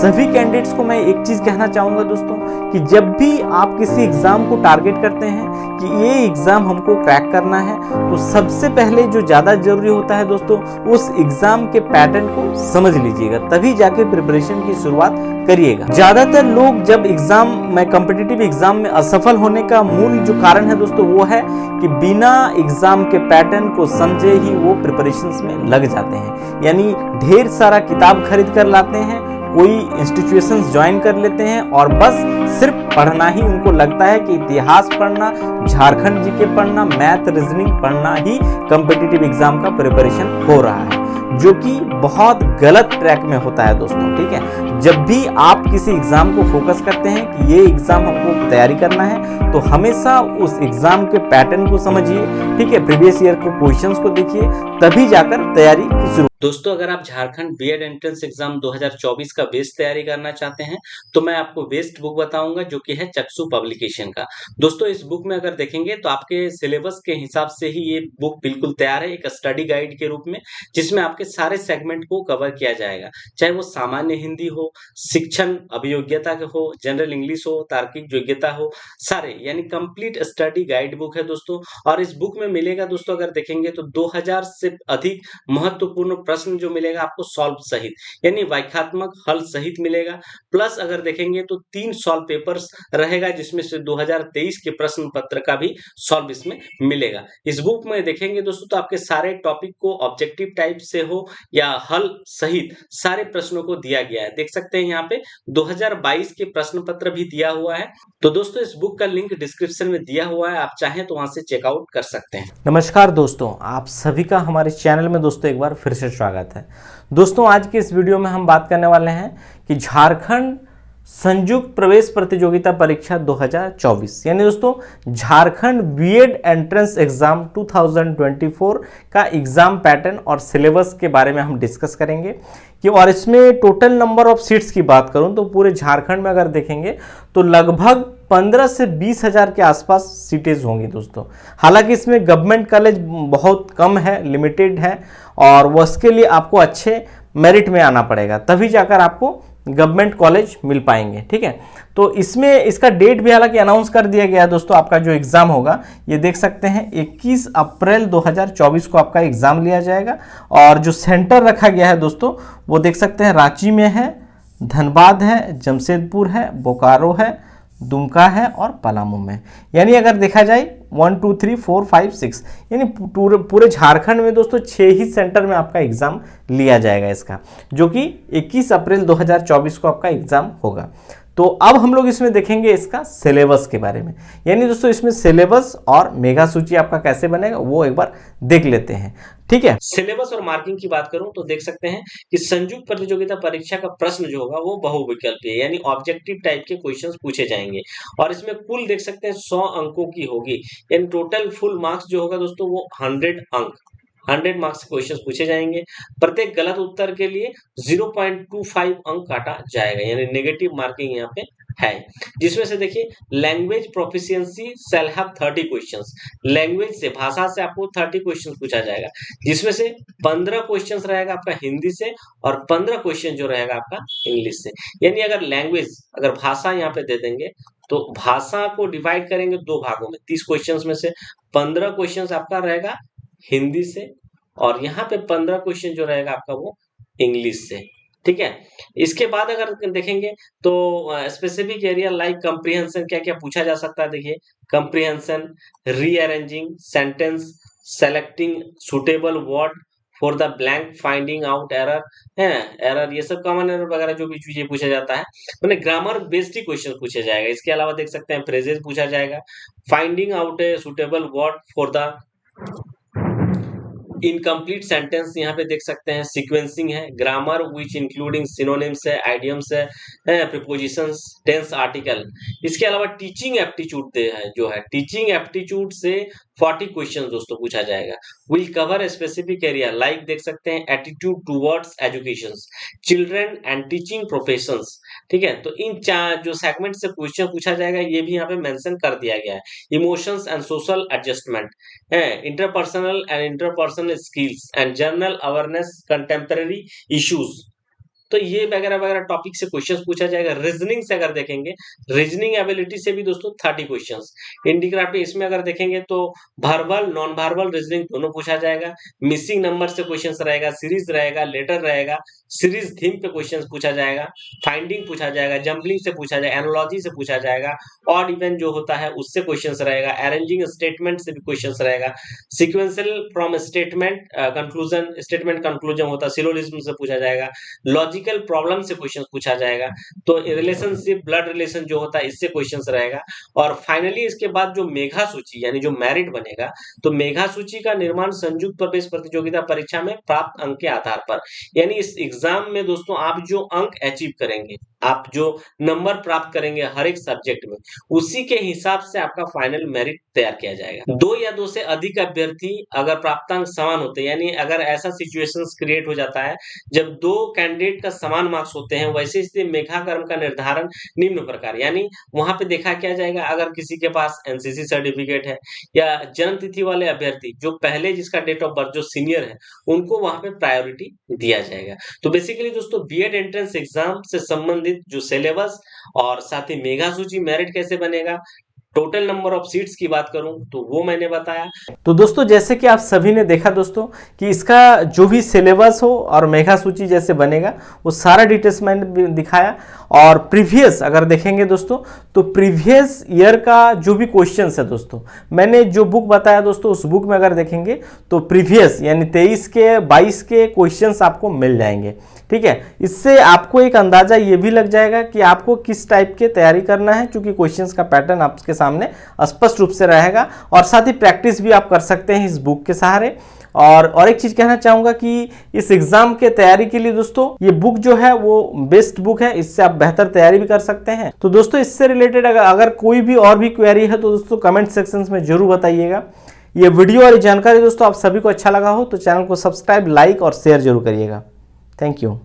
सभी कैंडिडेट्स को मैं एक चीज कहना चाहूंगा दोस्तों कि जब भी आप किसी एग्जाम को टारगेट करते हैं कि ये एग्जाम हमको क्रैक करना है, तो सबसे पहले जो ज़्यादा जरूरी होता है दोस्तों, उस एग्जाम के पैटर्न को समझ लीजिएगा, तभी जाके प्रिपरेशन की शुरुआत करिएगा। ज़्यादातर लोग जब एग्जाम में कॉम्पिटिटिव एग्जाम में असफल होने का मूल जो कारण है दोस्तों, वो है कि बिना एग्जाम के पैटर्न को समझे ही वो प्रिपरेशंस में लग जाते हैं। यानी ढेर सारा किताब खरीद कर लाते हैं, कोई इंस्टीट्यूशंस ज्वाइन कर लेते हैं और बस सिर्फ पढ़ना ही उनको लगता है कि इतिहास पढ़ना, झारखंड जीके पढ़ना, मैथ रीजनिंग पढ़ना ही कॉम्पिटिटिव एग्जाम का प्रिपरेशन हो रहा है, जो कि बहुत गलत ट्रैक में होता है दोस्तों। ठीक है, जब भी आप किसी एग्जाम को फोकस करते हैं कि ये एग्जाम हमको तैयारी करना है, तो हमेशा उस एग्जाम के पैटर्न को समझिए। ठीक है, प्रीवियस ईयर को क्वेश्चंस को देखिए, तभी जाकर तैयारी की शुरू। दोस्तों, अगर आप झारखंड बीएड एंट्रेंस एग्जाम 2024 का बेस्ट तैयारी करना चाहते हैं तो मैं आपको बेस्ट बुक बताऊंगा, जो कि है चक्षु पब्लिकेशन का। दोस्तों, इस बुक में अगर देखेंगे तो आपके सिलेबस के हिसाब से ही ये बुक बिल्कुल तैयार है, एक स्टडी गाइड के रूप में, जिसमें आपके सारे सेगमेंट को कवर किया जाएगा, चाहे वो सामान्य हिंदी हो, शिक्षण अभियोग्यता के हो, जनरल इंग्लिश हो, तार्किक योग्यता हो, सारे यानी कंप्लीट स्टडी गाइड बुक है दोस्तों। और इस बुक में मिलेगा दोस्तों, अगर देखेंगे तो 2000 से अधिक महत्वपूर्ण प्रश्न जो मिलेगा आपको सॉल्व सहित, यानी व्याख्यात्मक हल सहित मिलेगा। प्लस अगर देखेंगे तो 3 सॉल्व पेपर्स रहेगा, जिसमें से 2023 के प्रश्न पत्र का भी सॉल्व इसमें मिलेगा। इस बुक में देखेंगे दोस्तों तो आपके सारे टॉपिक को ऑब्जेक्टिव टाइप से हो या हल सहित सारे प्रश्नों को दिया गया है। देख सकते हैं यहाँ पे 2022 के प्रश्न पत्र भी दिया हुआ है। तो दोस्तों, इस बुक का लिंक डिस्क्रिप्शन में दिया हुआ है, आप चाहें तो वहां से चेकआउट कर सकते हैं। नमस्कार दोस्तों, आप सभी का हमारे चैनल में दोस्तों एक बार फिर से स्वागत है। दोस्तों, आज के इस वीडियो में हम बात करने वाले हैं कि झारखंड संयुक्त प्रवेश प्रतियोगिता परीक्षा 2024 यानी दोस्तों झारखंड बीएड एंट्रेंस एग्जाम 2024 का एग्जाम पैटर्न और सिलेबस के बारे में हम डिस्कस करेंगे कि, और इसमें टोटल नंबर ऑफ सीट्स की बात करूं तो पूरे झारखंड में अगर देखेंगे तो लगभग 15 से 20 हज़ार के आसपास सीटेज होंगी दोस्तों। हालांकि इसमें गवर्नमेंट कॉलेज बहुत कम है, लिमिटेड है, और उसके लिए आपको अच्छे मेरिट में आना पड़ेगा, तभी जाकर आपको गवर्नमेंट कॉलेज मिल पाएंगे। ठीक है, तो इसमें इसका डेट भी हालांकि अनाउंस कर दिया गया है दोस्तों। आपका जो एग्ज़ाम होगा, ये देख सकते हैं 21 अप्रैल 2024 को आपका एग्ज़ाम लिया जाएगा, और जो सेंटर रखा गया है दोस्तों वो देख सकते हैं रांची में है, धनबाद है, जमशेदपुर है, बोकारो है, दुमका है और पलामू में। यानी अगर देखा जाए 1 2 3 4 5 6 यानी पूरे झारखंड में दोस्तों 6 ही सेंटर में आपका एग्जाम लिया जाएगा इसका, जो कि 21 अप्रैल 2024 को आपका एग्जाम होगा। तो अब हम लोग इसमें देखेंगे इसका सिलेबस के बारे में। यानी दोस्तों इसमें सिलेबस और मेगा सूची आपका कैसे बनेगा वो एक बार देख लेते हैं। ठीक है, सिलेबस और मार्किंग की बात करूं तो देख सकते हैं कि संयुक्त प्रतियोगिता परीक्षा का प्रश्न जो होगा वो बहुविकल्पीय यानी ऑब्जेक्टिव टाइप के क्वेश्चंस पूछे जाएंगे, और इसमें कुल देख सकते हैं 100 अंकों की होगी। यानी टोटल फुल मार्क्स जो होगा दोस्तों वो 100 अंक, 100 मार्क्स क्वेश्चंस पूछे जाएंगे। प्रत्येक गलत उत्तर के लिए 0.25 अंक काटा जाएगा, यानी नेगेटिव मार्किंग यहाँ पे है। जिसमें से देखिए, language proficiency shall have 30 questions, language से, भाषा से आपको 30 क्वेश्चंस पूछा जाएगा, जिसमें से 15 क्वेश्चंस रहेगा आपका हिंदी से और 15 क्वेश्चन जो रहेगा आपका इंग्लिश से। यानी अगर लैंग्वेज, अगर भाषा यहाँ पे दे देंगे तो भाषा को डिवाइड करेंगे 2 भागों में, 30 क्वेश्चंस में से 15 क्वेश्चंस आपका रहेगा हिंदी से, और यहाँ पे 15 क्वेश्चन जो रहेगा आपका वो इंग्लिश से। ठीक है, इसके बाद अगर देखेंगे तो स्पेसिफिक एरिया लाइक कंप्रीहेंशन क्या क्या पूछा जा सकता है। देखिए, comprehension, rearranging sentence, selecting suitable word for the blank, finding out error है, एरर, ये सब कॉमन एरर वगैरह जो भी चीजें पूछा जाता है, उन्हें ग्रामर बेस्ड ही क्वेश्चन पूछा जाएगा। इसके अलावा देख सकते हैं फ्रेजेस पूछा जाएगा, finding out a suitable word for the incomplete sentence, यहाँ पे देख सकते हैं सीक्वेंसिंग है, ग्रामर विच इंक्लूडिंग सिनोनिम्स है, आइडियम्स है, प्रीपोजिशंस, टेंस, आर्टिकल। इसके अलावा टीचिंग एप्टीट्यूड जो है, टीचिंग एप्टीट्यूड से 40 क्वेश्चन दोस्तों पूछा जाएगा। Will cover specific area like देख सकते हैं attitude towards education, children and teaching professions. ठीक है, तो इन जो सेगमेंट से क्वेश्चन पूछा जाएगा ये भी यहाँ पे मेंशन कर दिया गया है। इमोशंस एंड सोशल एडजस्टमेंट है, interpersonal and interpersonal skills and general awareness, contemporary issues. तो ये वगैरह वगैरह टॉपिक से क्वेश्चंस पूछा जाएगा। रीजनिंग से अगर देखेंगे, रीजनिंग एबिलिटी से भी दोस्तों 30 क्वेश्चंस। इंडिक्राफ्ट इसमें अगर देखेंगे तो वर्बल नॉन वर्बल रीजनिंग दोनों पूछा जाएगा। मिसिंग नंबर से क्वेश्चंस रहेगा, सीरीज रहेगा, लेटर रहेगा, सीरीज थीम पे क्वेश्चंस पूछा जाएगा, फाइंडिंग पूछा जाएगा, जंबलिंग से पूछा जाएगा, एनालॉजी से पूछा जाएगा, ऑड इवन जो होता है उससे क्वेश्चंस रहेगा, अरेंजिंग स्टेटमेंट से भी क्वेश्चंस रहेगा, sequential from statement conclusion, statement conclusion होता है, सिलोजिज्म से पूछा जाएगा, लॉजिकल प्रॉब्लम से क्वेश्चंस पूछा जाएगा, तो रिलेशनशिप ब्लड रिलेशन जो होता है इससे क्वेश्चंस रहेगा। और फाइनली इसके बाद जो मेघा सूची यानी जो मेरिट बनेगा, तो मेघा सूची का निर्माण संयुक्त प्रवेश प्रतियोगिता परीक्षा में प्राप्त अंक के आधार पर, यानी इस एग्जाम में दोस्तों आप जो अंक अचीव करेंगे, आप जो नंबर प्राप्त करेंगे हर एक सब्जेक्ट में, उसी के हिसाब से आपका फाइनल मेरिट तैयार किया जाएगा। 2 या 2 से अधिक अभ्यर्थी अगर प्राप्तांक समान होते हैं, यानी अगर ऐसा सिचुएशंस क्रिएट हो जाता है जब 2 कैंडिडेट का समान मार्क्स होते हैं, वैसे स्थिति मेघा क्रम का निर्धारण निम्न प्रकार, यानी वहां पे देखा क्या जाएगा, अगर किसी के पास एनसीसी सर्टिफिकेट है या जन्म तिथि वाले अभ्यर्थी जो पहले जिसका डेट ऑफ बर्थ जो सीनियर है, उनको वहां पे प्रायोरिटी दिया जाएगा। तो बेसिकली दोस्तों बीएड एंट्रेंस एग्जाम से संबंधित जो सिलेबस और साथ ही मेघा सूची मेरिट कैसे बनेगा, टोटल नंबर ऑफ सीट्स की बात करूं तो वो मैंने बताया। तो दोस्तों जैसे कि आप सभी ने देखा दोस्तों कि इसका जो भी सिलेबस हो और मेघा सूची जैसे बनेगा वो सारा डिटेल्स मैंने दिखाया। और प्रीवियस अगर देखेंगे दोस्तों तो प्रीवियस ईयर का जो भी क्वेश्चंस है दोस्तों, मैंने जो बुक बताया दोस्तों उस बुक में अगर देखेंगे तो प्रीवियस यानी 23 के 22 के क्वेश्चंस आपको मिल जाएंगे। ठीक है, इससे आपको एक अंदाजा ये भी लग जाएगा कि आपको किस टाइप के तैयारी करना है, क्योंकि क्वेश्चंस का पैटर्न आपके सामने स्पष्ट रूप से रहेगा। और साथ ही प्रैक्टिस भी आप कर सकते हैं इस बुक के सहारे। और एक चीज कहना चाहूंगा कि इस एग्जाम के तैयारी के लिए दोस्तों ये बुक जो है वो बेस्ट बुक है, इससे आप बेहतर तैयारी भी कर सकते हैं। तो दोस्तों इससे रिलेटेड अगर कोई भी और भी क्वेरी है तो दोस्तों कमेंट सेक्शन में जरूर बताइएगा। ये वीडियो और जानकारी दोस्तों आप सभी को अच्छा लगा हो तो चैनल को सब्सक्राइब, लाइक और शेयर जरूर करिएगा। Thank you.